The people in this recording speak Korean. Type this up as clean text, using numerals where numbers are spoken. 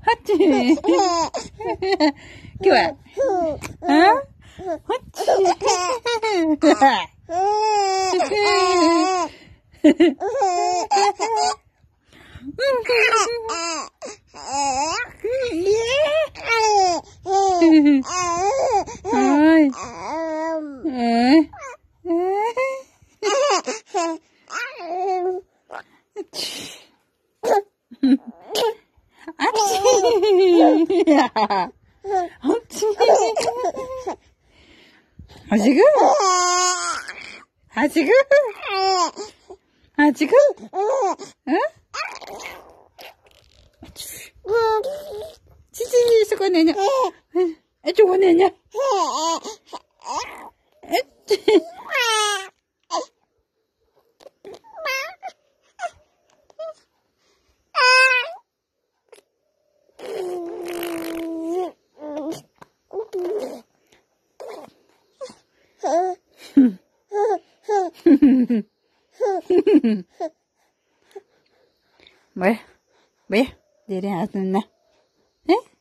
하치. 좋아. 어? 하치. 아지금? 아지금? 아지금? 응? 지지, 저거 내냐? 저거 내냐? 뭐야? 내려왔나? 에?